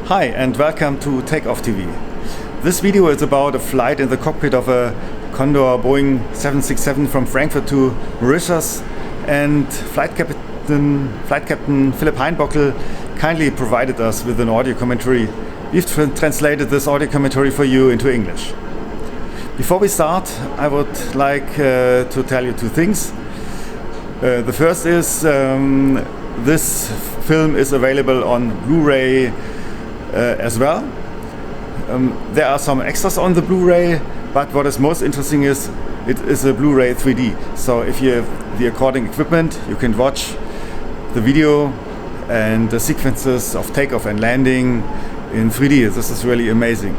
Hi and welcome to Takeoff TV. This video is about a flight in the cockpit of a Condor Boeing 767 from Frankfurt to Mauritius, and Flight Captain Philipp Heinbockel kindly provided us with an audio commentary. We've translated this audio commentary for you into English. Before we start, I would like to tell you two things. The first is this film is available on Blu-ray as well. There are some extras on the Blu-ray, but what is most interesting is it is a Blu-ray 3D. So if you have the according equipment, you can watch the video and the sequences of takeoff and landing in 3D. This is really amazing.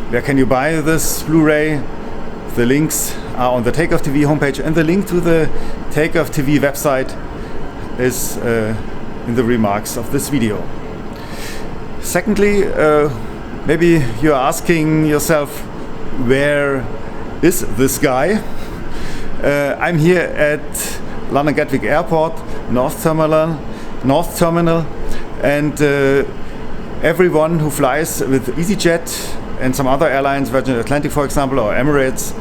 Where can you buy this Blu-ray? The links are on the Takeoff TV homepage, and the link to the Takeoff TV website is in the remarks of this video. Secondly, maybe you're asking yourself, where is this guy? I'm here at London Gatwick Airport, North Terminal, and everyone who flies with EasyJet and some other airlines, Virgin Atlantic for example, or Emirates,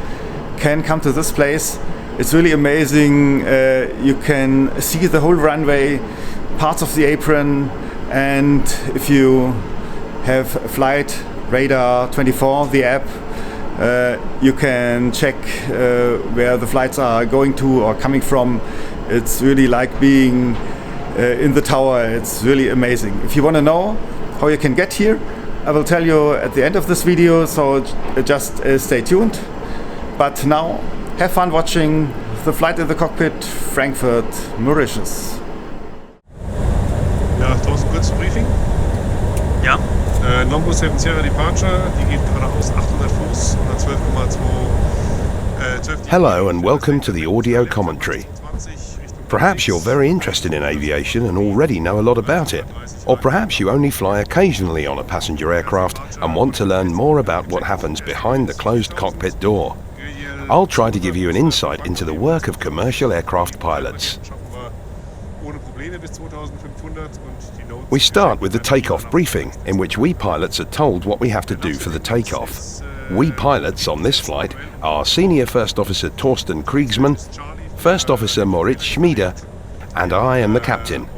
can come to this place. It's really amazing. You can see the whole runway, parts of the apron, and if you have Flight Radar 24, the app, you can check where the flights are going to or coming from. It's really like being in the tower. It's really amazing. If you want to know how you can get here, I will tell you at the end of this video, so just stay tuned. But now, have fun watching the flight in the cockpit, Frankfurt-Mauritius. Ja, Torsten Briefing. Ja. Nombo 7 Sierra Departure, die geht geradeaus 800 Fuß, 112,2. Hello and welcome to the audio commentary. Perhaps you're very interested in aviation and already know a lot about it. Or perhaps you only fly occasionally on a passenger aircraft and want to learn more about what happens behind the closed cockpit door. I'll try to give you an insight into the work of commercial aircraft pilots. We start with the takeoff briefing, in which we pilots are told what we have to do for the takeoff. We pilots on this flight are Senior First Officer Torsten Kriegsmann, First Officer Moritz Schmiede, and I am the captain.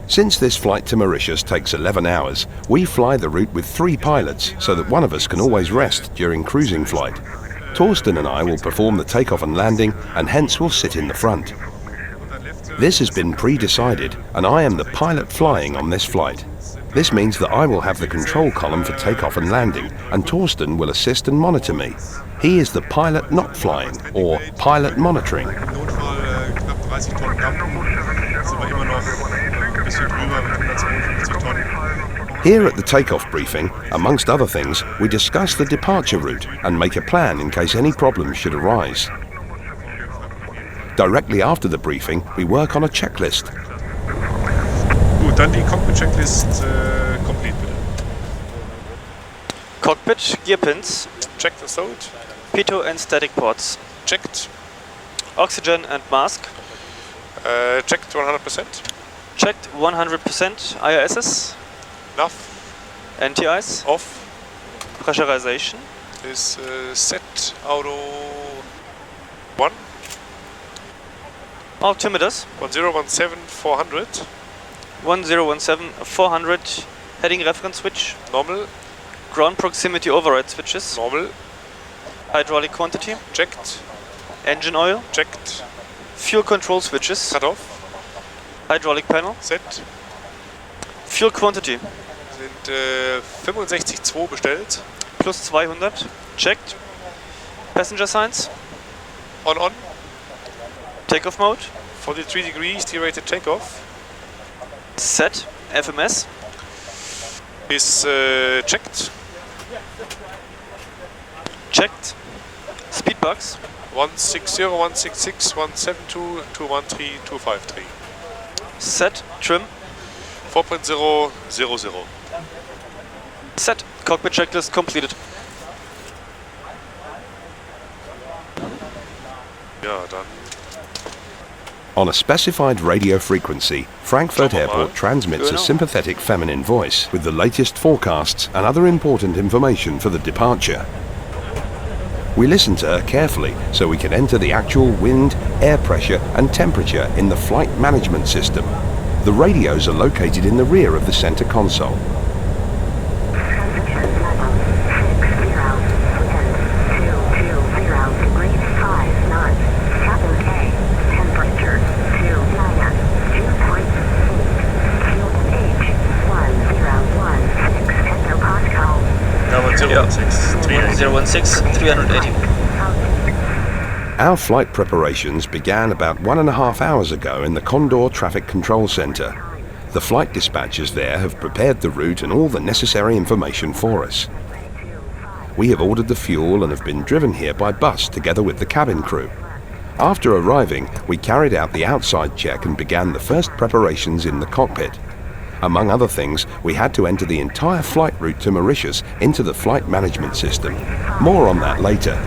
Since this flight to Mauritius takes 11 hours, we fly the route with 3 pilots so that one of us can always rest during cruising flight. Torsten and I will perform the takeoff and landing, and hence will sit in the front. This has been pre-decided, and I am the pilot flying on this flight. This means that I will have the control column for takeoff and landing, and Torsten will assist and monitor me. He is the pilot not flying, or pilot monitoring. Here at the takeoff briefing, amongst other things, we discuss the departure route and make a plan in case any problems should arise. Directly after the briefing, we work on a checklist. Gut, dann die Cockpit-Checklist complete bitte. Cockpit, gear pins, Check the throat. pitot and static ports. Checked. Oxygen and mask. Checked 100%. Checked 100%. IRSs. NAV NTIs. off. Pressurization. Is set auto 1. Altimeters. 1017-400. 1017-400. Heading reference switch. Normal. Ground proximity override switches. Normal. Hydraulic quantity. Checked. Engine oil. Checked. Fuel control switches. Cut off. Hydraulic panel. Set. Fuel quantity. Sind 65,2 bestellt. Plus 200. Checked. Passenger signs. On. Takeoff mode. 43 degrees, T-rated takeoff. Set. FMS. Is checked. Checked. Speed bugs. 160, 166, 172, 213, 253. Set. Trim. 4.000. Set. Cockpit checklist completed. Ja, dann On a specified radio frequency, Frankfurt Airport transmits a sympathetic feminine voice with the latest forecasts and other important information for the departure. We listen to her carefully so we can enter the actual wind, air pressure and temperature in the flight management system. The radios are located in the rear of the center console. Yeah. 016, 380. Our flight preparations began about 1.5 hours ago in the Condor Traffic Control Center. The flight dispatchers there have prepared the route and all the necessary information for us. We have ordered the fuel and have been driven here by bus together with the cabin crew. After arriving, we carried out the outside check and began the first preparations in the cockpit. Among other things, we had to enter the entire flight route to Mauritius into the flight management system. More on that later.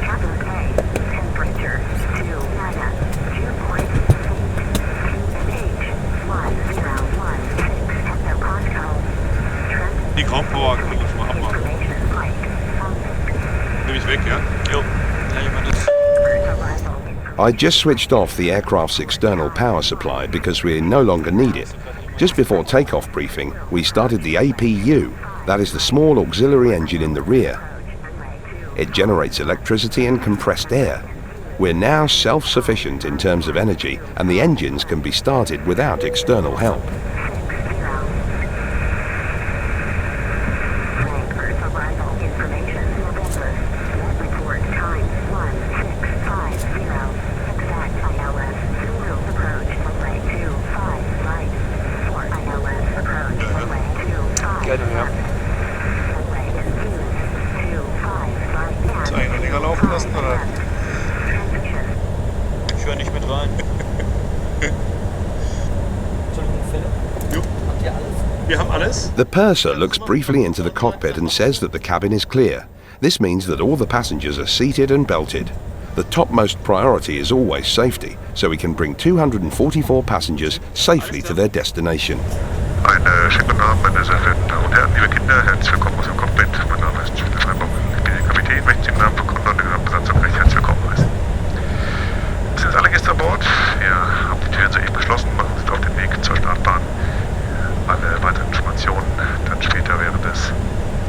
Die Groundpower kann ich mal abmachen. Nehme ich weg, ja? Jo. Ja, jemand ist. I just switched off the aircraft's external power supply because we no longer need it. Just before takeoff briefing, we started the APU, that is the small auxiliary engine in the rear. It generates electricity and compressed air. We're now self-sufficient in terms of energy, and the engines can be started without external help. The purser looks briefly into the cockpit and says that the cabin is clear. This means that all the passengers are seated and belted. The topmost priority is always safety, so we can bring 244 passengers safely to their destination. Einen schönen guten Abend, meine sehr verehrten Damen und Herren, liebe Kinder, herzlich willkommen aus dem Cockpit. Mein Name ist Philipp Heinbockel, ich bin der Kapitän, möchte Sie im Namen von Condor und der Gesamtbesatzung recht herzlich willkommen heißen. Es sind alle Gäste an Bord, wir haben die Türen soeben geschlossen, machen sich auf den Weg zur Startbahn. Alle weiteren Informationen dann später während des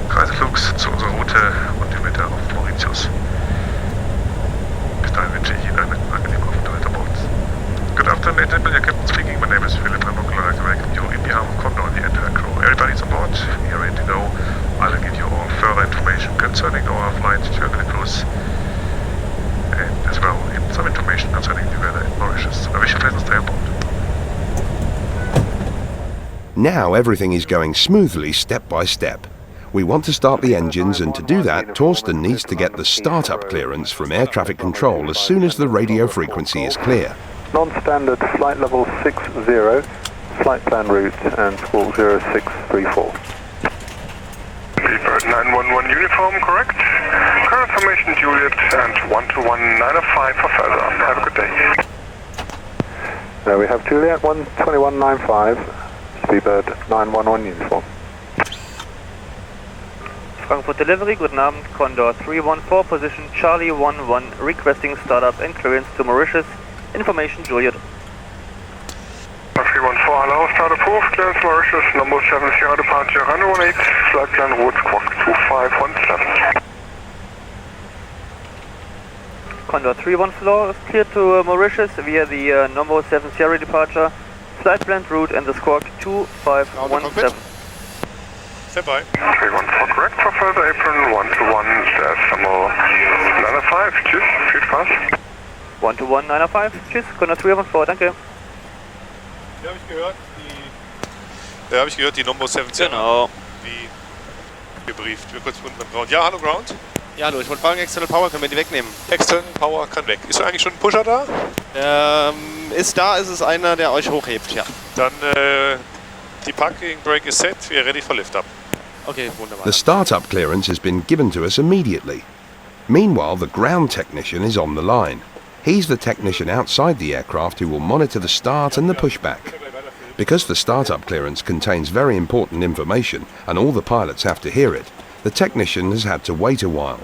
Reiseflugs zu unserer Route und dem Wetter auf Mauritius. Bis dahin wünsche ich Ihnen einen angenehmen Aufenthalt an Bord. Good afternoon, ladies and gentlemen, Captain speaking. My name is Philipp Heinbockel and I welcome you in behalf of Condor and the entire crew. Everybody's on board. We are ready to go. I will give you all further information concerning our flight to the cruise and as well some information concerning the weather in Mauritius. I wish you a pleasant stay on board. Now everything is going smoothly step by step. We want to start the engines, and to do that, Torsten needs to get the startup clearance from air traffic control as soon as the radio frequency is clear. Non-standard flight level 60, flight plan route and squawk 0634. Bird 911 uniform, correct? Current formation Juliet and 12195 for further. Have a good day. Now we have Juliet 12195, Speedbird 911 uniform. Frankfurt delivery, guten Abend, Condor 314, position Charlie 11, requesting startup and clearance to Mauritius. Information Juliet. 314, hello, start approved, clearance Mauritius, number 70, departure, runway 18, flight plan route, squawk 2517. Condor 314 is cleared to Mauritius via the number 70 departure, flight plan route and the squawk 2517. Stand by. 314, correct, for further apron, 121-95, tschüss, viel Spaß. 12195, tschüss, Condor 314, danke. Hier habe ich gehört, die Nummer 17. Genau. Wie gebrieft. Wir kurz unten am Ground. Ja, hallo Ground. Ja, hallo, ich wollte fragen, External Power, können wir die wegnehmen? External Power kann weg. Ist eigentlich schon ein Pusher da? Ist es einer, der euch hochhebt, ja. Dann, die Parking Brake is set, we are ready for lift up. Okay, wunderbar. The startup clearance has been given to us immediately. Meanwhile, the ground technician is on the line. He's the technician outside the aircraft who will monitor the start and the pushback. Because the startup clearance contains very important information and all the pilots have to hear it, the technician has had to wait a while.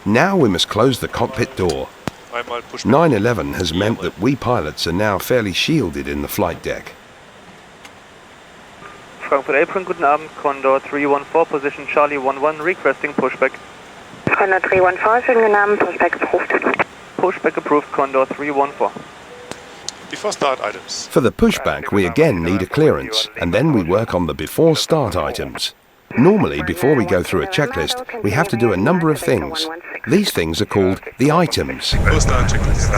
Now we must close the cockpit door. 9/11 has meant that we pilots are now fairly shielded in the flight deck. Frankfurt Apron, guten Abend, Condor 314, position Charlie 11, requesting pushback. Condor 314, schönen guten Abend, pushback approved. Pushback approved, Condor 314. Before start items. For the pushback, we again need a clearance, and then we work on the before start items. Normally, before we go through a checklist, we have to do a number of things. These things are called the items. Before start checklist.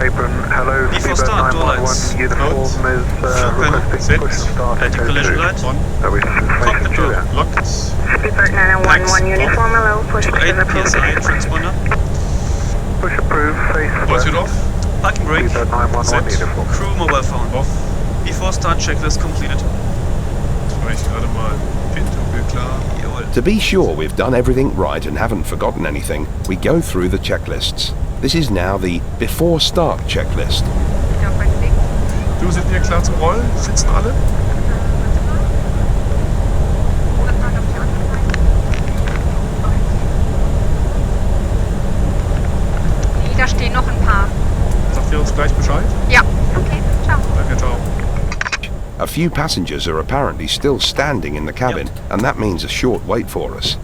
Apron, hello, Before Seabird start, 911, uniform is requesting push start. Anti-collision light. Cockpit door locked. Seabird 911, uniform, hello, push 8 PSI transponder. Push approved, face Voice it off. Parking brake. Seabird 911, Set. uniform. Crew mobile phone. Off. Before start checklist completed. Jetzt mache ich gerade mal Windhubbel klar. Jawohl. To be sure we've done everything right and haven't forgotten anything, we go through the checklists. This is now the before start checklist. Du, sind wir klar zum Rollen? Sitzen alle? Da stehen noch ein paar. Sagt ihr uns gleich Bescheid? Ja. Okay, ciao. Danke, ciao. A few passengers are apparently still standing in the cabin, and that means a short wait for us.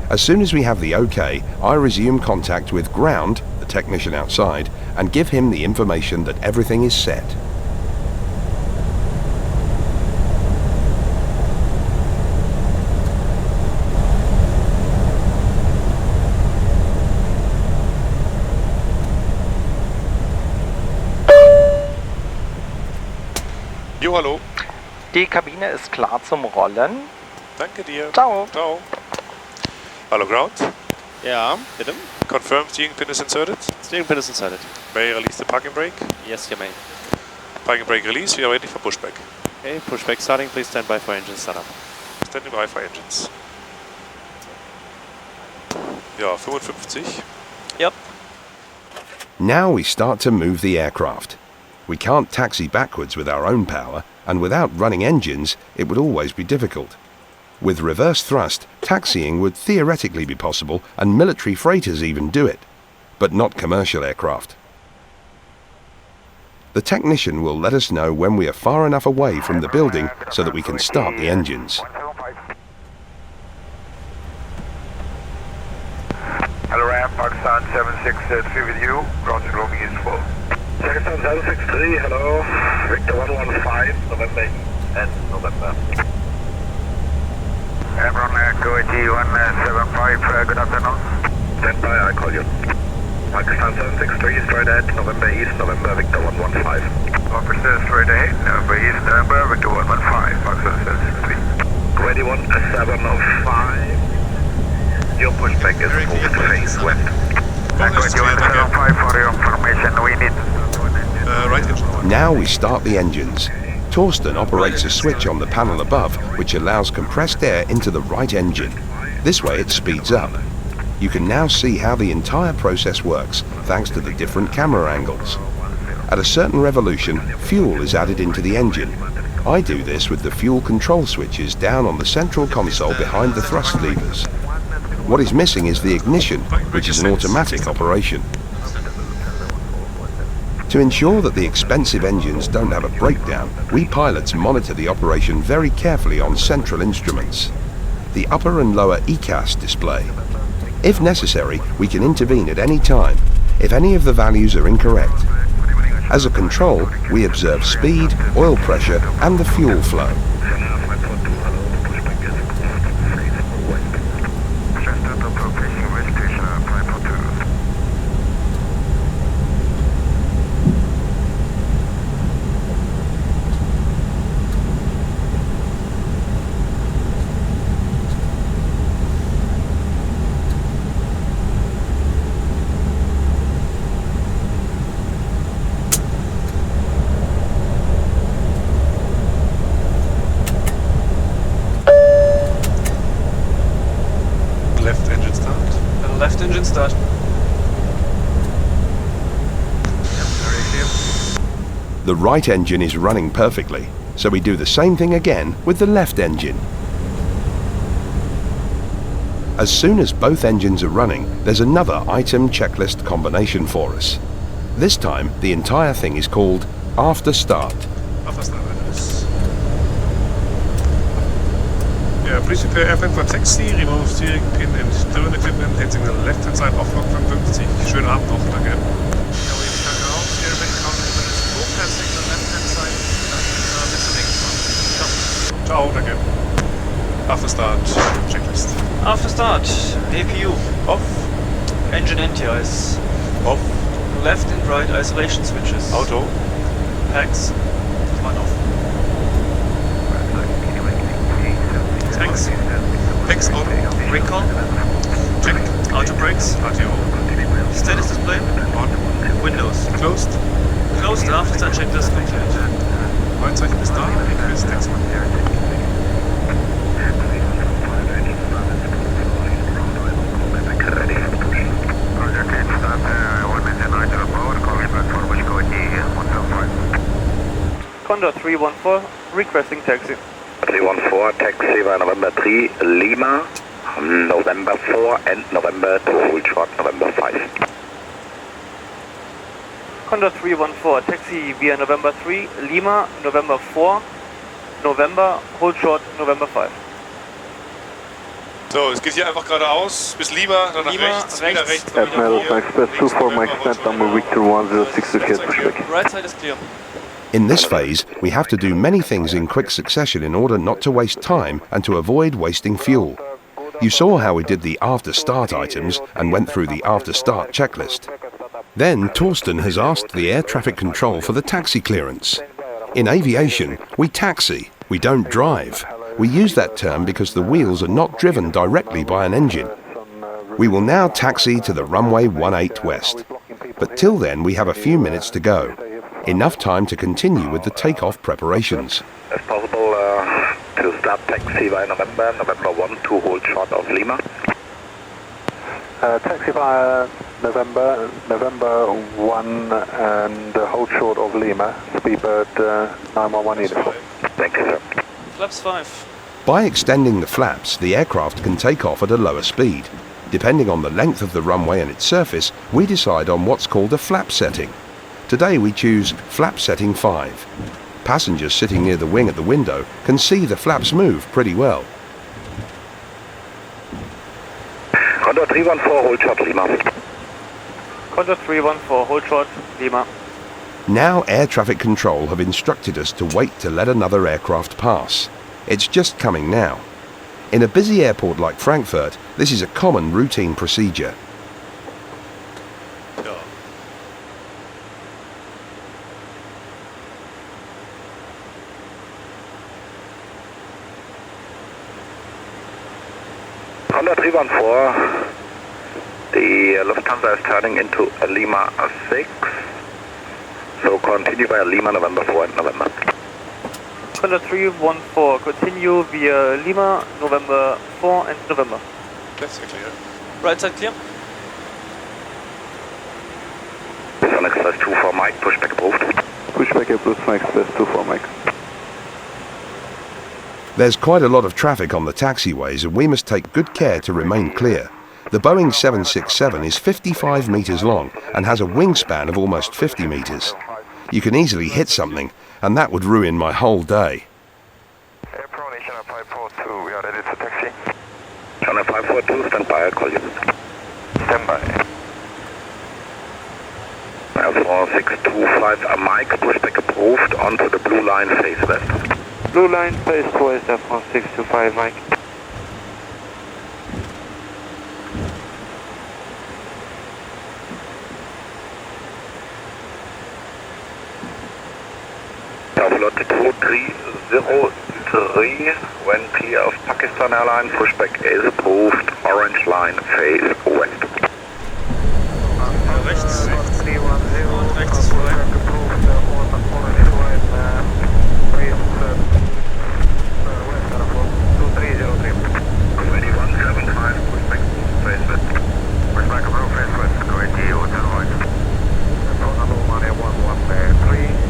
As soon as we have the OK, I resume contact with ground, the technician outside, and give him the information that everything is set. Jo, hallo. Die Kabine ist klar zum Rollen. Danke dir. Ciao. Ciao. Hallo, ground. Ja, bitte. Confirm steering pin is inserted. Steering pin is inserted. May I release the parking brake? Yes, you may. Parking brake release, we are ready for pushback. Okay, pushback starting. Please stand by for engine startup. Standing by for engines. Ja, 55. Yep. Now we start to move the aircraft. We can't taxi backwards with our own power, and without running engines, it would always be difficult. With reverse thrust, taxiing would theoretically be possible, and military freighters even do it, but not commercial aircraft. The technician will let us know when we are far enough away from the building so that we can start the engines. Hello, Ram, Pakistan 763 with you, crossing room is full. Pakistan 763, hello, Victor 115, November and November. Hebron Echo 175, good afternoon. Stand by, I call you. Pakistan 763, straight ahead, November East, November, Victor 115. Officer, straight ahead, November East, November, Victor 115, Pakistan 763. Ready 175. Your pushback is moved to face west. Echo 175 for your information, we need... Right engine. Now we start the engines. Torsten operates a switch on the panel above which allows compressed air into the right engine. This way it speeds up. You can now see how the entire process works thanks to the different camera angles. At a certain revolution, fuel is added into the engine. I do this with the fuel control switches down on the central console behind the thrust levers. What is missing is the ignition, which is an automatic operation. To ensure that the expensive engines don't have a breakdown, we pilots monitor the operation very carefully on central instruments. The upper and lower ECAS display. If necessary, we can intervene at any time, if any of the values are incorrect. As a control, we observe speed, oil pressure, and the fuel flow. The right engine is running perfectly, so we do the same thing again with the left engine. As soon as both engines are running, there's another item checklist combination for us. This time, the entire thing is called After Start. After Start, yes. Yeah, please prepare airplane for taxi, remove steering pin and turn equipment, head signal left hand side, Auflog 55. Schönen Abend noch, danke. Ciao, danke. After Start, checklist. After start, APU off, engine anti-ice Off. left and right isolation switches. Auto. Packs, one off. Tanks, X auto. recall, Check. auto brakes, RTO. status display, On. windows. Closed. Closed, after start checklist complete. Mein Zeichen ist da. Request Taxi. Condor 314, requesting taxi. 314, taxi by November 3, Lima, November 4 and November to hold short, November 5. Condor 314, taxi via November 3, Lima, November 4, November, hold short, November 5. So, es geht hier einfach geradeaus bis Lima, dann nach Lima, rechts, wieder rechts. rechts. dann wieder Admiral hier, Express links 24, Mike November, stand number Victor 106 to get pushback. Right side is clear. In this phase, we have to do many things in quick succession in order not to waste time and to avoid wasting fuel. You saw how we did the after start items and went through the after start checklist. Then Torsten has asked the air traffic control for the taxi clearance. In aviation, we taxi, we don't drive. We use that term because the wheels are not driven directly by an engine. We will now taxi to the runway 18 west. But till then we have a few minutes to go. Enough time to continue with the takeoff preparations. If possible, to start taxi by November 1 to hold short of Lima. Taxi via November 1 and hold short of Lima, speedbird 911 uniform. Thank you, sir. Flaps 5. By extending the flaps, the aircraft can take off at a lower speed. Depending on the length of the runway and its surface, we decide on what's called a flap setting. Today we choose flap setting 5. Passengers sitting near the wing at the window can see the flaps move pretty well. Condor 314, hold short Lima. Condor 314, hold short, Lima. Now air traffic control have instructed us to wait to let another aircraft pass. It's just coming now. In a busy airport like Frankfurt, this is a common routine procedure. Condor 314, the Lufthansa is turning into a Lima 6, so continue via Lima, November 4 and November. Condor 314, continue via Lima, November 4 and November. That's clear. Right side clear. Sun Express 24 Mike, pushback approved. Pushback plus Sun Express 24 Mike. There's quite a lot of traffic on the taxiways and we must take good care to remain clear. The Boeing 767 is 55 meters long and has a wingspan of almost 50 meters. You can easily hit something and that would ruin my whole day. Air Pro Nation 542, we are ready to taxi. Channel 542, stand by, I'll call you. Stand by. 4625 Mike, pushback approved onto the blue line, face west. Blue line, face west, from 625 Mike. Lot 2303, when clear of Pakistan Airlines, pushback is approved, orange line, face west. Rechts, und rechts ist frei.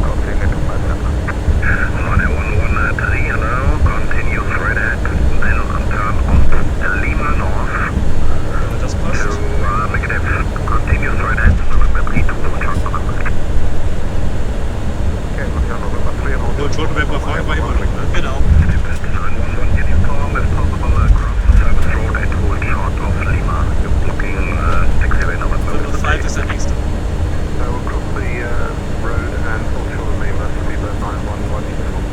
Continue Und schon November 5 war immer drin, ne? Genau. 911 uniform is possible across the service road and hold short of Lima. You're blocking taxiway November. Condor 5 ist der nächste. So across the road and offshore of Lima, speedbird 911 uniform.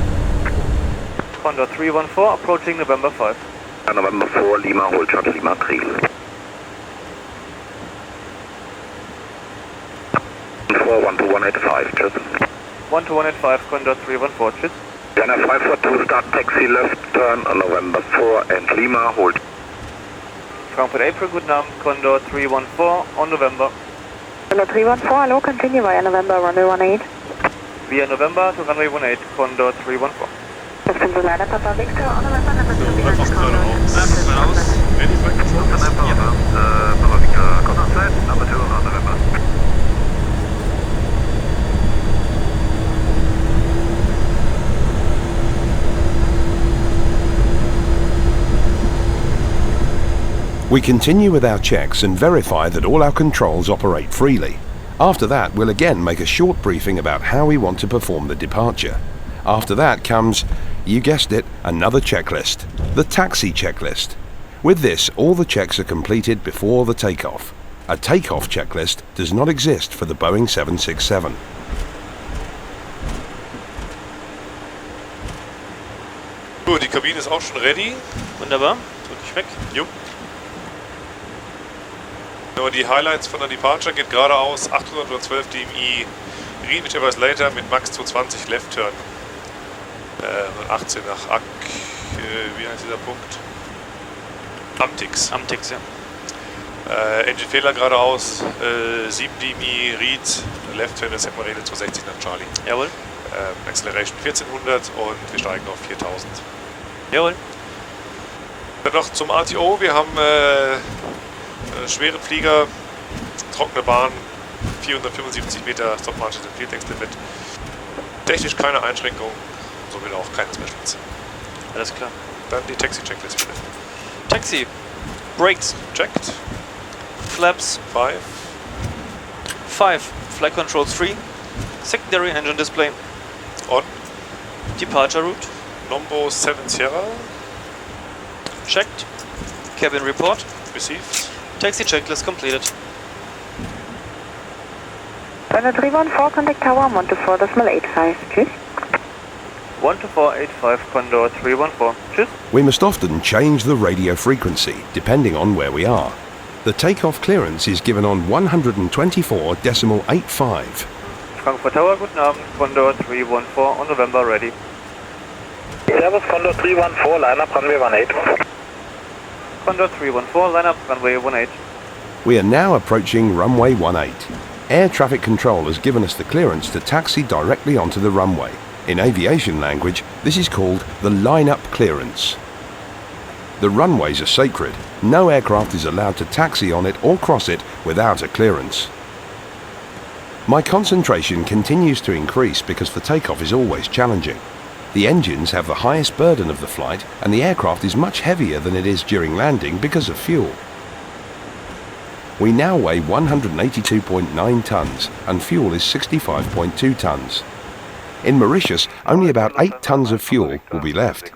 Condor 314 approaching November 5. November 4, Lima, hold short Lima 3. 12185, tschüss. 12185, Condor 314, tschüss. Vienna 542, start taxi left turn on November 4 and Lima, hold. Frankfurt April, guten Abend, Condor 314 on November. Condor 314, hello, continue via November, runway 18. Via November to runway 18, Condor 314. System Designer, Papa Victor, on November, number 2, Einfach geradeaus. Einfach geradeaus. Ready, Frankfurt? Papa Victor, contact side, number 2 on November. We continue with our checks and verify that all our controls operate freely. After that, we'll again make a short briefing about how we want to perform the departure. After that comes, you guessed it, another checklist, the taxi checklist. With this, all the checks are completed before the takeoff. A takeoff checklist does not exist for the Boeing 767. Gut, die Kabine ist auch schon ready. Wunderbar. Drück ich weg. Jo. Aber die Highlights von der Departure geht geradeaus, 812 dmi, read whichever is later mit Max 220 Left Turn. 18 nach Ak, wie heißt dieser Punkt? Amtix. Amtix, ja. Engine Fehler geradeaus, 7 dmi, read, Left Turn, das hätten wir Regel 260 nach Charlie. Jawohl. Acceleration 1400 und wir steigen auf 4000. Jawohl. Dann noch zum RTO, wir haben schweren Flieger, trockene Bahn, 475 Meter Stop Margin and Field Next Limit. Technisch keine Einschränkung, somit auch keine Specials. Alles klar. Dann die Taxi-Checklist bitte. Taxi. Brakes. Checked. Flaps. 5. 5. Flight controls 3. Secondary engine display. On. Departure route. Nombo 7 Sierra. Checked. Cabin report. Received. Taxi checklist completed. Condor 314, contact tower 124.85, tschüss. 12485, Condor 314, tschüss. We must often change the radio frequency depending on where we are. The takeoff clearance is given on 124.85. Frankfurt Tower, guten Abend, Condor 314 on November, ready. Servus, Condor 314, line up runway 18. Condor 314, line up runway 18. We are now approaching runway 18. Air traffic control has given us the clearance to taxi directly onto the runway. In aviation language, this is called the line-up clearance. The runways are sacred. No aircraft is allowed to taxi on it or cross it without a clearance. My concentration continues to increase because the takeoff is always challenging. The engines have the highest burden of the flight and the aircraft is much heavier than it is during landing because of fuel. We now weigh 182.9 tons and fuel is 65.2 tons. In Mauritius, only about 8 tons of fuel will be left.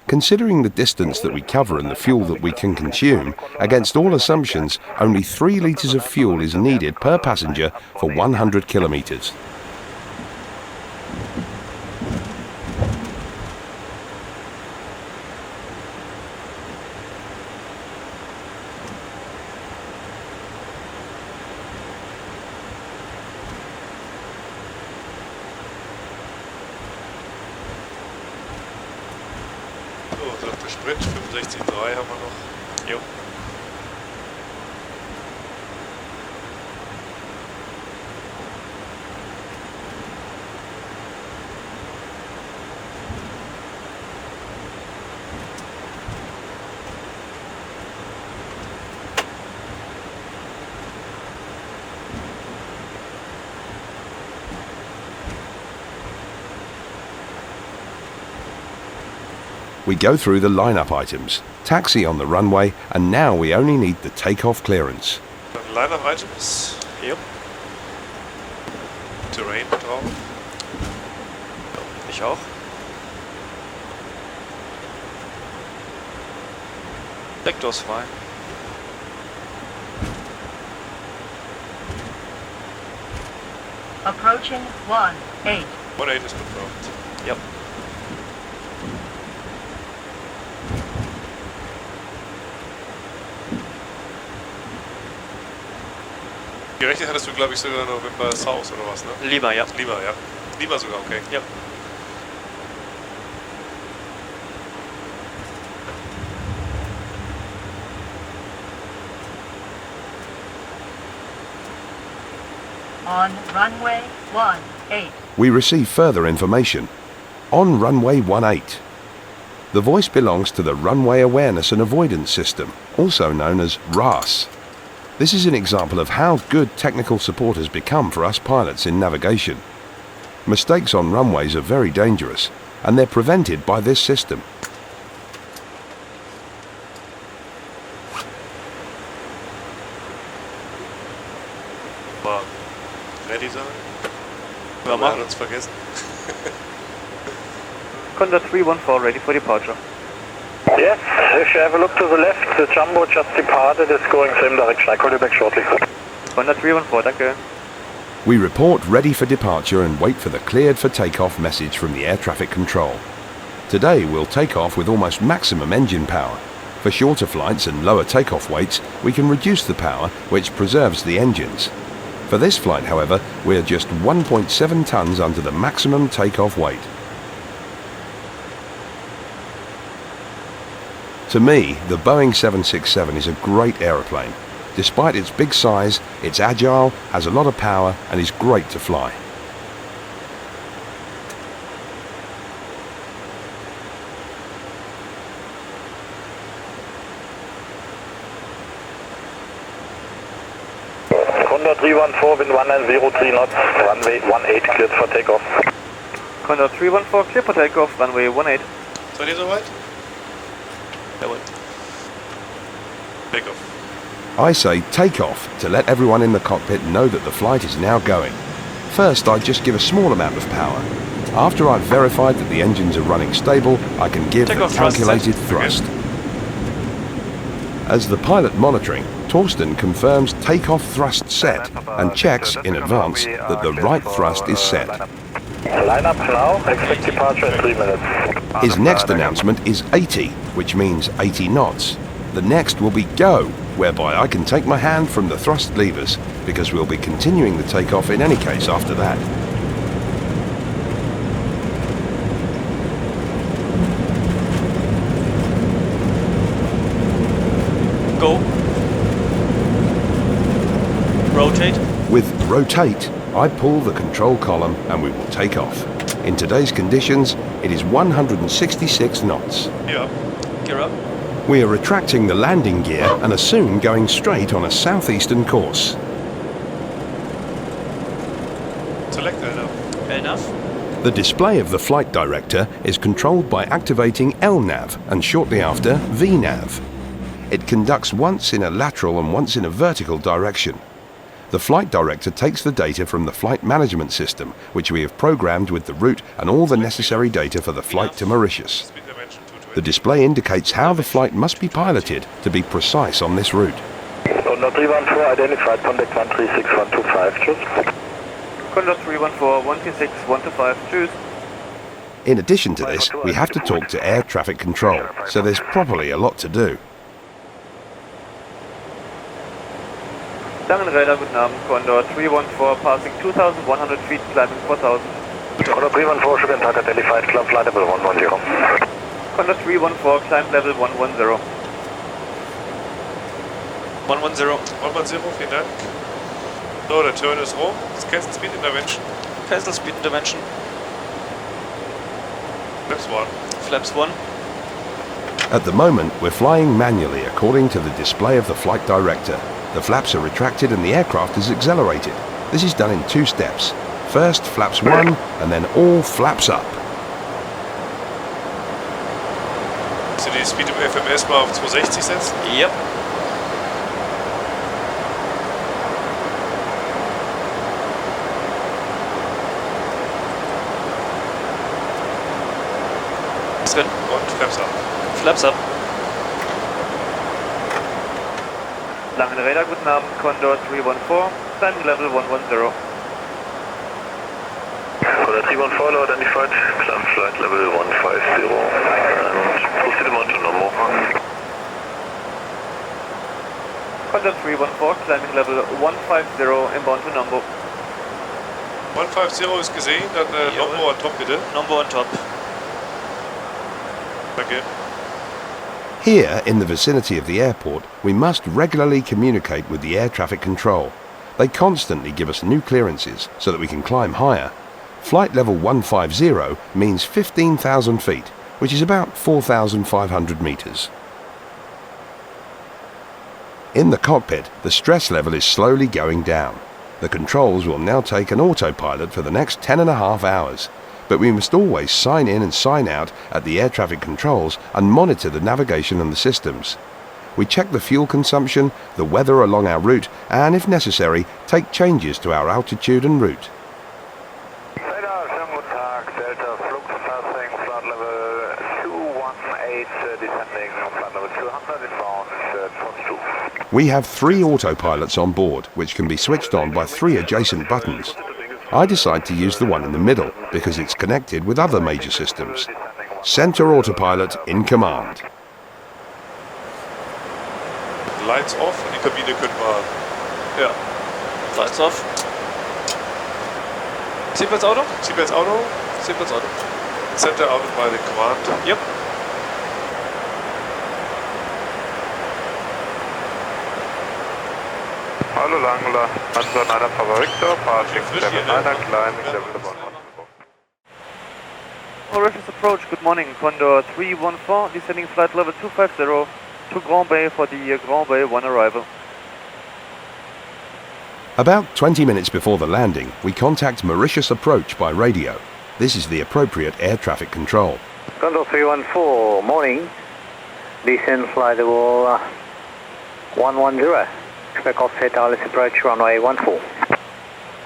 Considering the distance that we cover and the fuel that we can consume, against all assumptions, only 3 litres of fuel is needed per passenger for 100 kilometres. Sprint 65,3 haben wir noch. Jo. We go through the line-up items, taxi on the runway, and now we only need the takeoff clearance. Line-up items. Yep. Terrain drauf. Ich auch. Vectors frei. Approaching 1-8. 1-8 is confirmed. Yep. Gerechnet hattest du, glaube ich, sogar November South oder was, ne? Lima, ja. Lima, ja. Lima sogar, okay. Ja. On runway 18. We receive further information. On runway 18. The voice belongs to the Runway Awareness and Avoidance System, also known as RAS. This is an example of how good technical support has become for us pilots in navigation. Mistakes on runways are very dangerous, and they're prevented by this system. Ready sein? Wir haben uns vergessen. Condor 314 ready for departure. Yes, if you have a look to the left, the Jumbo just departed, is going same direction. I call you back shortly. Condor 314, danke. We report ready for departure and wait for the cleared for takeoff message from the air traffic control. Today we'll take off with almost maximum engine power. For shorter flights and lower takeoff weights, we can reduce the power, which preserves the engines. For this flight, however, we're just 1.7 tons under the maximum takeoff weight. To me, the Boeing 767 is a great aeroplane. Despite its big size, it's agile, has a lot of power, and is great to fly. Condor 314, wind 1903 knots, runway 18 cleared for takeoff. Condor 314, clear for takeoff, runway 18. Seid ihr soweit? Jawohl. Takeoff. I say take off to let everyone in the cockpit know that the flight is now going. First, I just give a small amount of power. After I've verified that the engines are running stable, I can give the calculated thrust. As the pilot monitoring, Torsten confirms takeoff thrust set and checks in advance that the right thrust is set. Line up now, expect departure in 3 minutes. His next announcement is 80, which means 80 knots. The next will be go, whereby I can take my hand from the thrust levers, because we'll be continuing the takeoff in any case after that. Go. Rotate. With rotate, I pull the control column and we will take off. In today's conditions, it is 166 knots. Yeah. Gear up. We are retracting the landing gear and are soon going straight on a southeastern course. Select enough. Enough. The display of the flight director is controlled by activating LNAV and shortly after VNAV. It conducts once in a lateral and once in a vertical direction. The flight director takes the data from the flight management system, which we have programmed with the route and all the necessary data for the flight to Mauritius. The display indicates how the flight must be piloted to be precise on this route. Condor 314, identified contact 136125, choose. Condor 314, 136125, choose. In addition to this, we have to talk to air traffic control, so there's probably a lot to do. Langenräder, guten Abend, Condor 314, passing 2,100 feet, climbing 4,000. Condor 314 should be entitled identified club flight level 110. Condor 314, climb level 110. 110. 110, vielen Dank. So, der Turn ist rum. Cancel Speed Intervention. Cancel Speed Intervention. Flaps 1. Flaps 1. At the moment, we're flying manually according to the display of the flight director. The flaps are retracted and the aircraft is accelerated. This is done in 2 steps. First flaps 1 and then all flaps up. Kannst du die Speed im FMS mal auf 260 setzen? Yep. drin. Und Flaps up. Flaps up. Langen Radar, guten Abend, Condor 314, climbing level 110. Condor 314, low identified, climb flight level 150 and proceed to Mountain Nombo. Condor 314, climbing level 150, inbound to Nombo. 150 ist gesehen, dann Nombo on top bitte. Nombo on top. Danke. Here, in the vicinity of the airport, we must regularly communicate with the air traffic control. They constantly give us new clearances so that we can climb higher. Flight level 150 means 15,000 feet, which is about 4,500 meters. In the cockpit, the stress level is slowly going down. The controls will now take an autopilot for the next 10.5 hours. But we must always sign in and sign out at the air traffic controls and monitor the navigation and the systems. We check the fuel consumption, the weather along our route, and if necessary, take changes to our altitude and route. Radar, schönen guten Tag, Delta Flugverfassung, flight level 218, descending from flight level 200, inbound, Post 2. We have 3 autopilots on board, which can be switched on by 3 adjacent buttons. I decide to use the one in the middle because it's connected with other major systems. Center autopilot in command. Lights off und die Kabine können wir... Ja. Lights off. Seatbelts Auto? Seatbelts Auto. Seatbelts Auto. Center Autopilot Command. Yep. Hallo Langler, Hansa 9er Papa Victor, passing level 9er, climbing level 1. Mauritius Approach, good morning, Condor 314, descending flight level 250 to Grand Bay for the Grand Bay 1 arrival. About 20 minutes before the landing, we contact Mauritius Approach by radio. This is the appropriate air traffic control. Condor 314, morning. Descend flight level 110. Expect offset Ils Approach runway 14.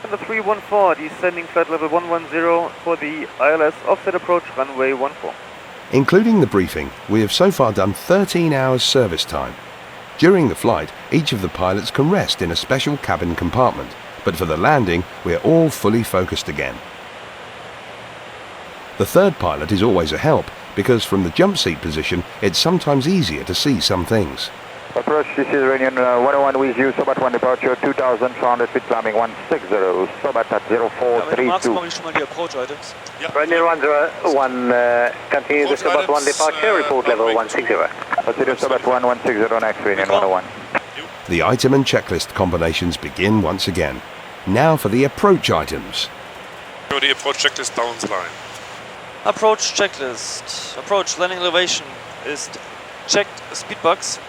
Condor 314, descending flight level 110 for the ILS offset approach runway 14. Including the briefing, we have so far done 13 hours service time. During the flight, each of the pilots can rest in a special cabin compartment, but for the landing, we are all fully focused again. The third pilot is always a help, because from the jump seat position, it's sometimes easier to see some things. Approach, this is Reunion 101 with you, Sobat 1 departure, 2,400 feet climbing 160, Sobat at 0432. Mache ich schon mal die Approach Items. Ja. Reunion 101, continue the Sobat 1 departure, report level 160. Consider Sobat 160 next, Reunion 101. The item and checklist combinations begin once again. Now for the approach items. Die Approach Checklist down the line. Approach Checklist. Approach landing elevation ist checked. Speedbox.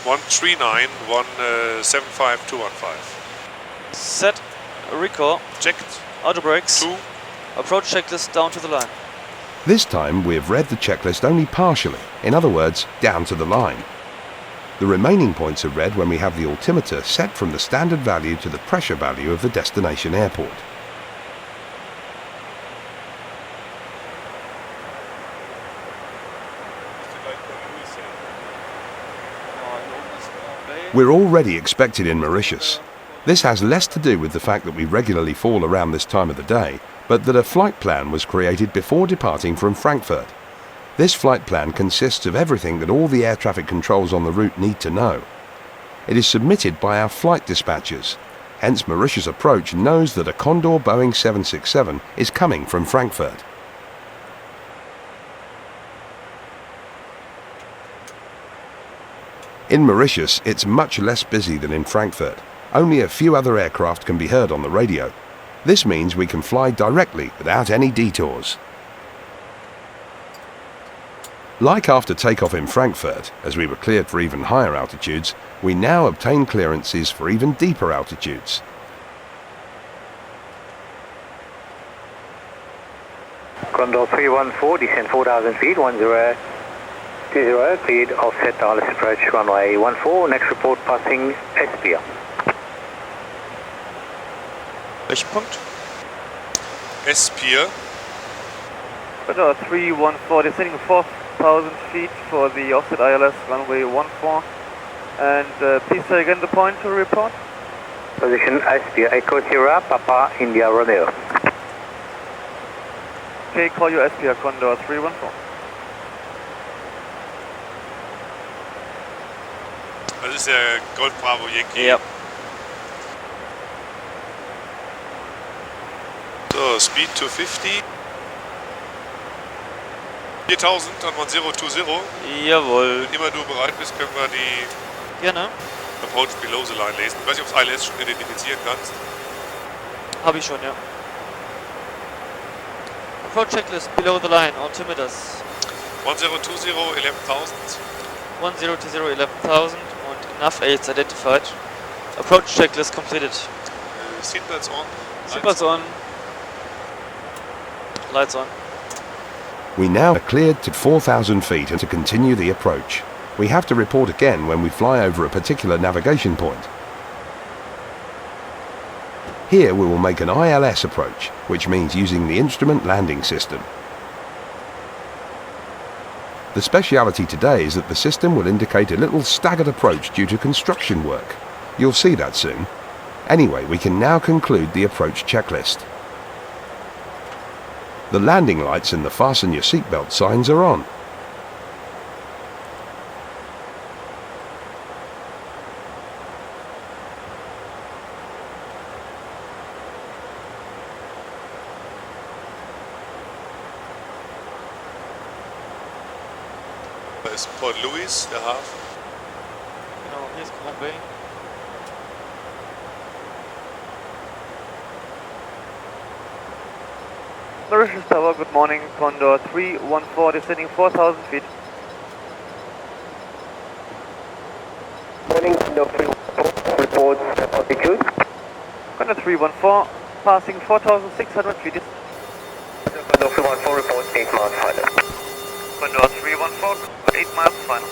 139, 175, 215. Set. Recall. Checked. Auto brakes. 2. Approach checklist down to the line. This time we have read the checklist only partially, in other words, down to the line. The remaining points are read when we have the altimeter set from the standard value to the pressure value of the destination airport. We're already expected in Mauritius. This has less to do with the fact that we regularly fall around this time of the day, but that a flight plan was created before departing from Frankfurt. This flight plan consists of everything that all the air traffic controls on the route need to know. It is submitted by our flight dispatchers. Hence Mauritius Approach knows that a Condor Boeing 767 is coming from Frankfurt. In Mauritius, it's much less busy than in Frankfurt. Only a few other aircraft can be heard on the radio. This means we can fly directly without any detours. Like after takeoff in Frankfurt, as we were cleared for even higher altitudes, we now obtain clearances for even deeper altitudes. Condor 314, descend 4,000 feet, 1020, cleared offset Ils Approach runway 14, next report passing Espia. Welchen Punkt? S-Pier. Condor 314 descending 4,000 feet for the offset ILS runway 14. And please say again the point to report. Position Aspire Echo Sierra, Papa India Romeo. Okay, call you Aspire Condor 314. Das ist der Golf Bravo Yankee. Yep. So, Speed 250. 4000 an 1020. Jawohl. Wenn immer du bereit bist, können wir die Gerne. Approach below the line lesen. Ich weiß nicht, ob du das ILS schon identifizieren kannst. Habe ich schon, ja. Approach checklist below the line, altimeters. 1020, 11,000. 1020, 11,000 und enough aids identified. Approach checklist completed. Seatbelts on. Seatbelts on. Lights on. We now are cleared to 4,000 feet and to continue the approach. We have to report again when we fly over a particular navigation point. Here we will make an ILS approach, which means using the instrument landing system. The speciality today is that the system will indicate a little staggered approach due to construction work. You'll see that soon. Anyway, we can now conclude the approach checklist. The landing lights and the fasten your seatbelt signs are on. Da ist Port Louis, der Hafen. Genau, hier ist Grand Bay. Mauritius Tower, good morning. Condor 314 descending 4,000 feet. Morning, Condor 314, reports altitude. Condor 314 passing 4,600 feet. Condor 314 reports 8 miles final. Condor 314, 8 miles final.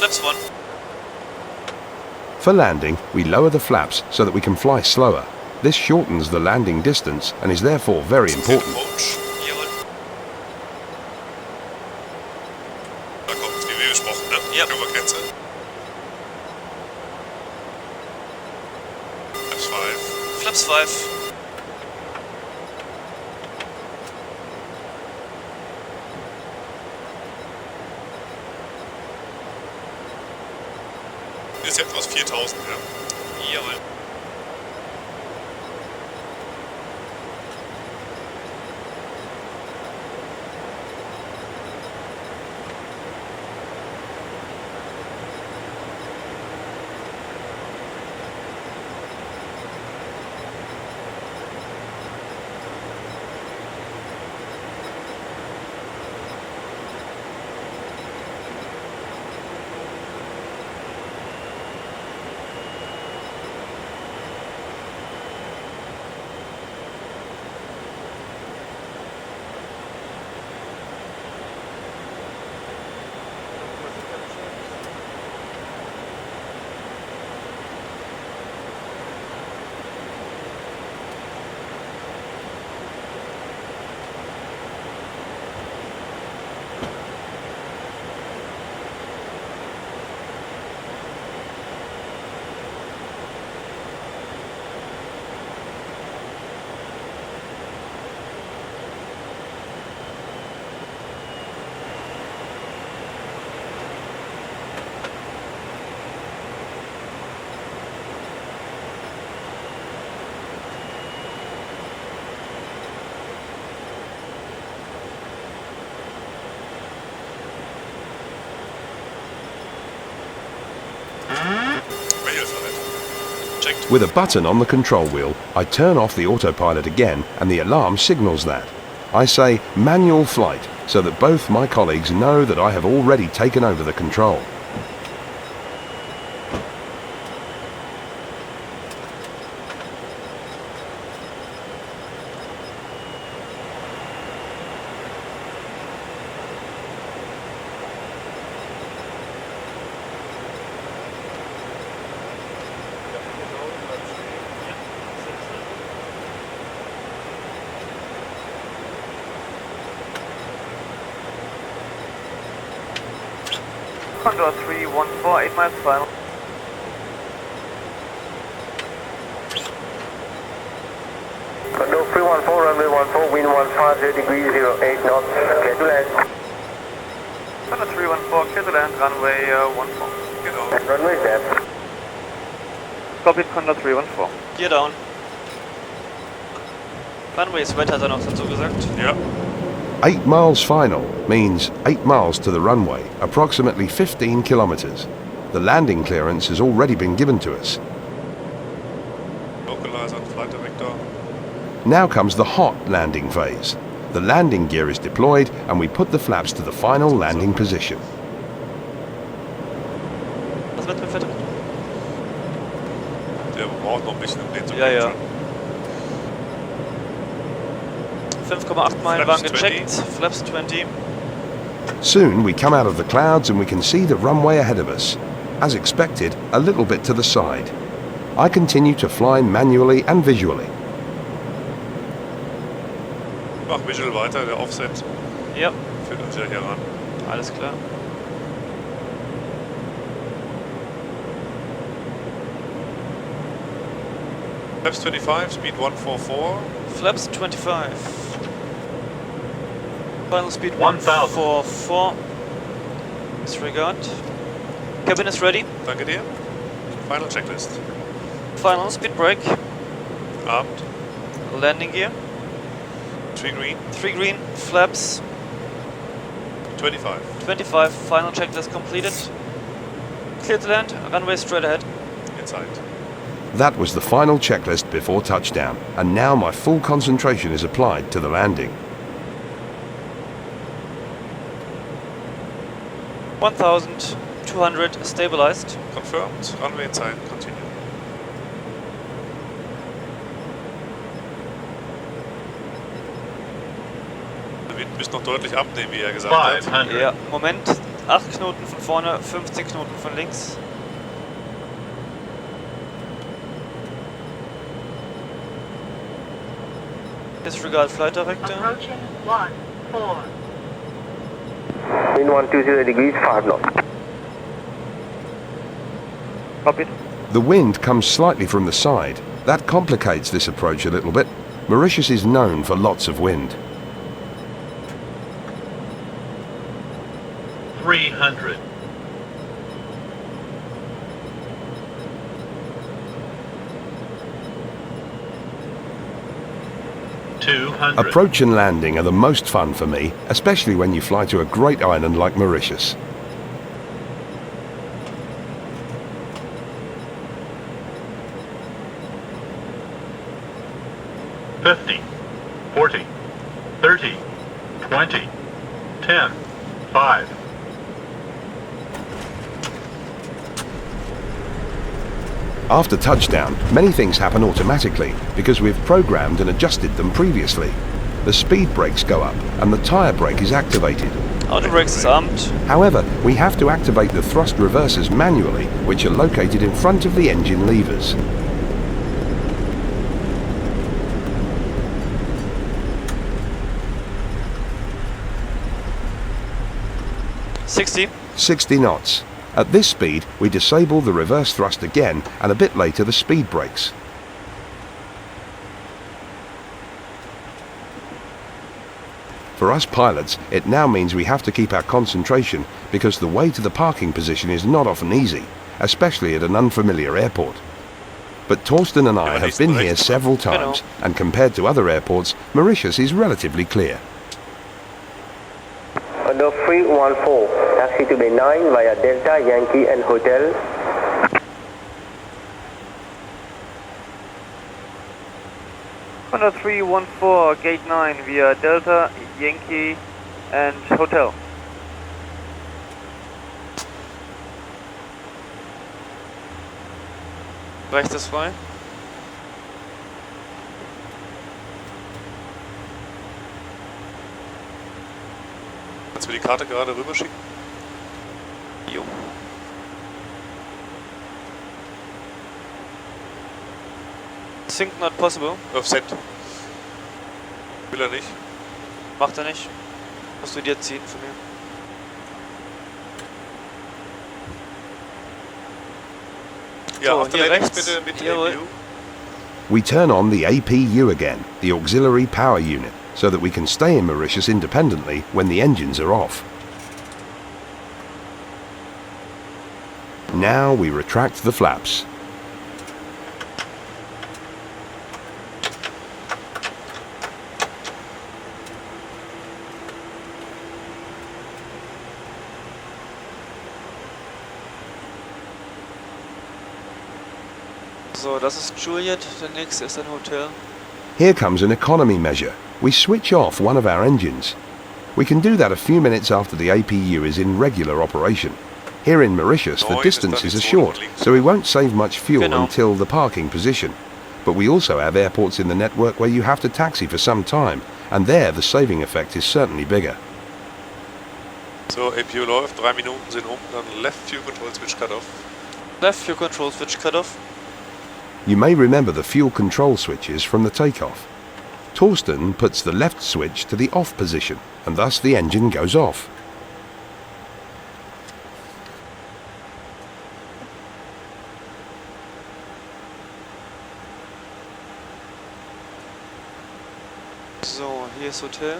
Flaps 1. For landing, we lower the flaps so that we can fly slower. This shortens the landing distance and is therefore very important. Jawohl. Da kommt, wie wir besprochen, ne? Ja. Können wir canceln. Flaps 5. Flaps 5. Ist jetzt aus 4000, ja. Jawohl. Checked. With a button on the control wheel, I turn off the autopilot again and the alarm signals that. I say manual flight so that both my colleagues know that I have already taken over the control. Condor 314, 8 miles final. Condor 314, runway 14, wind 150 degrees, 08 knots, clear to land. Condor 314, clear to land, runway 14. Genau. And runway left. Cockpit Condor 314. Gear down. Runway ist wet, hat er noch dazu gesagt. Ja. 8 miles final means 8 miles to the runway, approximately 15 kilometers. The landing clearance has already been given to us. Localize on flight director. Now comes the hot landing phase. The landing gear is deployed and we put the flaps to the final landing position. Was wird mit Fett? Der braucht noch ein bisschen, um den zu Ja, ja. catchen. 5,8 Meilen waren gecheckt. Flaps 20. Soon we come out of the clouds and we can see the runway ahead of us. As expected, a little bit to the side. I continue to fly manually and visually. Mach Visual weiter, der Offset Ja, führt uns ja hier ran. alles klar. Flaps 25, speed 144. Flaps 25. Final speed 1000. 144. Disregard. Cabin is ready. Danke dir. Final checklist. Final speed brake. Armed. Landing gear. 3 green. 3 green. Flaps 25. 25. Final checklist completed. Clear to land. Runway straight ahead. Inside. That was the final checklist before touchdown, and now my full concentration is applied to the landing. 1200 stabilized. Confirmed. Runway inside. Continue. Der Wind müsste noch deutlich abnehmen, wie er gesagt hat. 500. Ja, Moment. 8 Knoten von vorne, 50 Knoten von links. Disregard flight director. Approaching 14. Wind 120 degrees, 5 knots. Cockpit. The wind comes slightly from the side. That complicates this approach a little bit. Mauritius is known for lots of wind. 300. 200. Approach and landing are the most fun for me, especially when you fly to a great island like Mauritius. $50, $40, $30, $20, $10, $5. After touchdown, many things happen automatically because we've programmed and adjusted them previously. The speed brakes go up and the tire brake is activated. Auto brakes is armed. However, we have to activate the thrust reversers manually, which are located in front of the engine levers. $60. 60 knots. At this speed, we disable the reverse thrust again and a bit later the speed brakes. For us pilots, it now means we have to keep our concentration because the way to the parking position is not often easy, especially at an unfamiliar airport. But Torsten and I have been here several times, and compared to other airports, Mauritius is relatively clear. Condor 314, taxi to Bay 9 via Delta, Yankee and Hotel. Condor 314, gate 9 via Delta, Yankee and Hotel. Rechts ist frei. Kannst du mir die Karte gerade rüberschicken? Jo. Sync not possible. Auf Send. Will er nicht. Macht er nicht. Musst du dir ziehen von mir. Ja, So, auf der hier Landing rechts. bitte mit Jawohl. APU. We turn on the APU again, the auxiliary power unit, so that we can stay in Mauritius independently when the engines are off. Now we retract the flaps. So, das ist Juliet, der nächste ist ein Hotel. Here comes an economy measure. We switch off one of our engines. We can do that a few minutes after the APU is in regular operation. Here in Mauritius, the distances are short, so we won't save much fuel until the parking position. But we also have airports in the network where you have to taxi for some time, and there the saving effect is certainly bigger. So, APU läuft, 3 Minuten sind dann Left Fuel Control Switch Cut Off. Left fuel control switch cut off. You may remember the fuel control switches from the takeoff. Torsten puts the left switch to the off position, and thus the engine goes off. So, hier ist Hotel.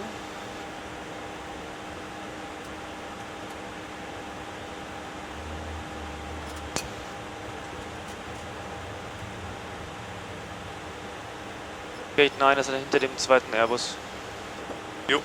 Gate 9 ist hinter dem zweiten Airbus. Jo.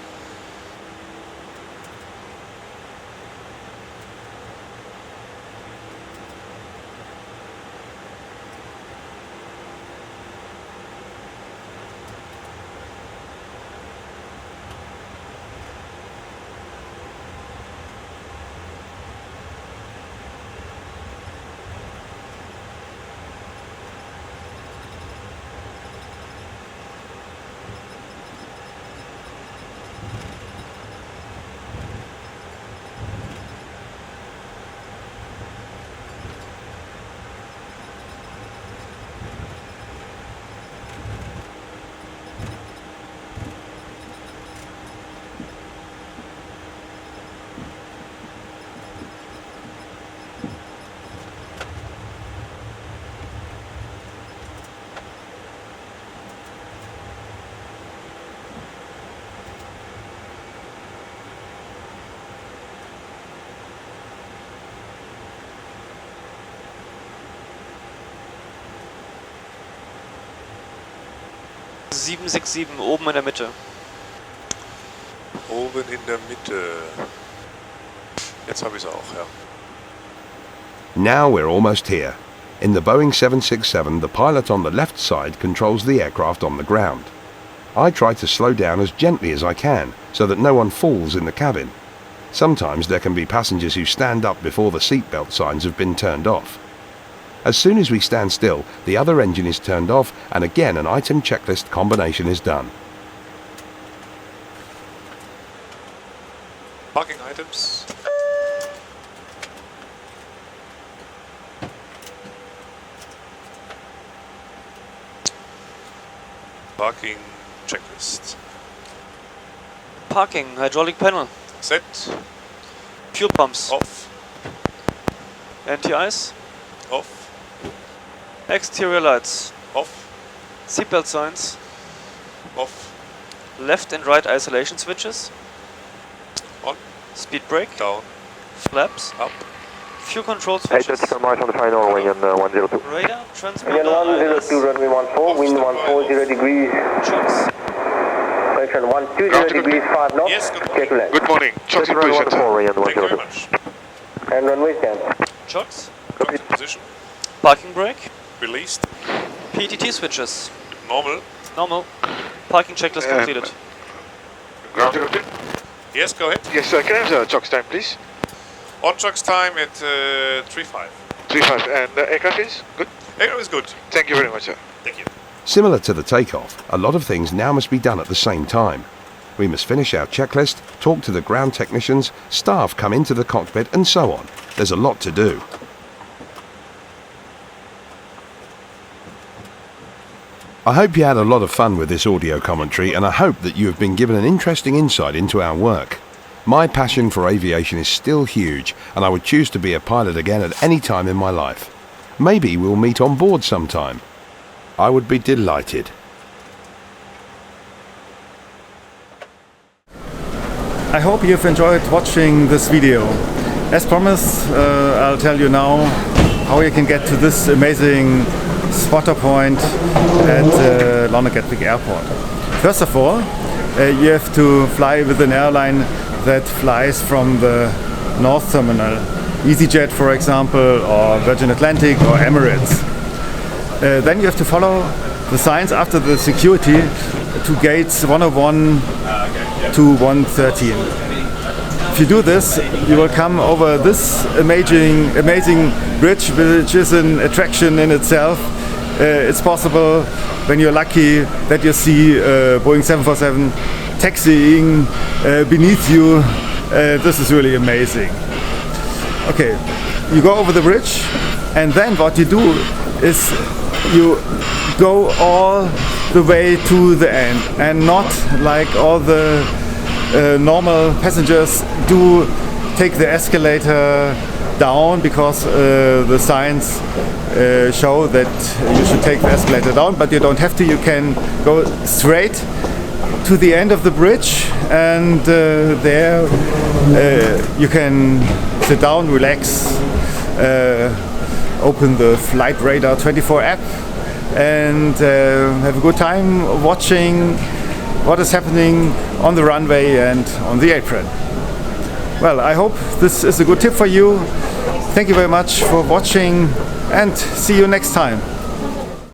...767, oben in der Mitte. Oben in der Mitte. Jetzt habe ich es auch, ja. Now we're almost here. In the Boeing 767, the pilot on the left side controls the aircraft on the ground. I try to slow down as gently as I can, so that no one falls in the cabin. Sometimes there can be passengers who stand up before the seatbelt signs have been turned off. As soon as we stand still, the other engine is turned off, and again an item checklist combination is done. Parking items. Parking checklist. Parking, hydraulic panel. Set. Fuel pumps. Off. Anti-ice. Off. Exterior lights. Off. Seatbelt signs. Off. Left and right isolation switches. On. Speed brake. Down. Flaps. Up. Fuel control switches. March on the final Norway and 102. Radar, transponder, Again 102, runway 14, wind 140 degrees. chocks. Correction 120 degrees, 5 knots. Yes, good Check left. Good morning. Chocks in Runway position. 14 and Thank you very 102. much. And runway stand. Chocks. Chocks in position. Parking brake. Released. PTT switches. Normal. Normal. Parking checklist completed. Ground to Cockpit? Yes, go ahead. Yes, can I have the chocks time, please? On trucks time at 3.5. 3.5, and the aircraft is good? Aircraft is good. Thank you very much, sir. Thank you. Similar to the takeoff, a lot of things now must be done at the same time. We must finish our checklist, talk to the ground technicians, staff come into the cockpit, and so on. There's a lot to do. I hope you had a lot of fun with this audio commentary, and I hope that you have been given an interesting insight into our work. My passion for aviation is still huge, and I would choose to be a pilot again at any time in my life. Maybe we'll meet on board sometime. I would be delighted. I hope you've enjoyed watching this video. As promised, I'll tell you now how you can get to this amazing spotter point at London Gatwick Airport. First of all, you have to fly with an airline that flies from the North Terminal. EasyJet, for example, or Virgin Atlantic or Emirates. Then you have to follow the signs after the security to gates 101 to 113. If you do this, you will come over this amazing bridge, which is an attraction in itself. It's possible, when you're lucky, that you see Boeing 747 taxiing beneath you. This is really amazing. Okay, you go over the bridge, and then what you do is you go all the way to the end, and not like all the normal passengers do take the escalator down, because the signs show that you should take the escalator down, but you don't have to. You can go straight to the end of the bridge, and there you can sit down, relax, open the Flight Radar 24 app, and have a good time watching what is happening on the runway and on the apron. Well, I hope this is a good tip for you. Thank you very much for watching, and see you next time.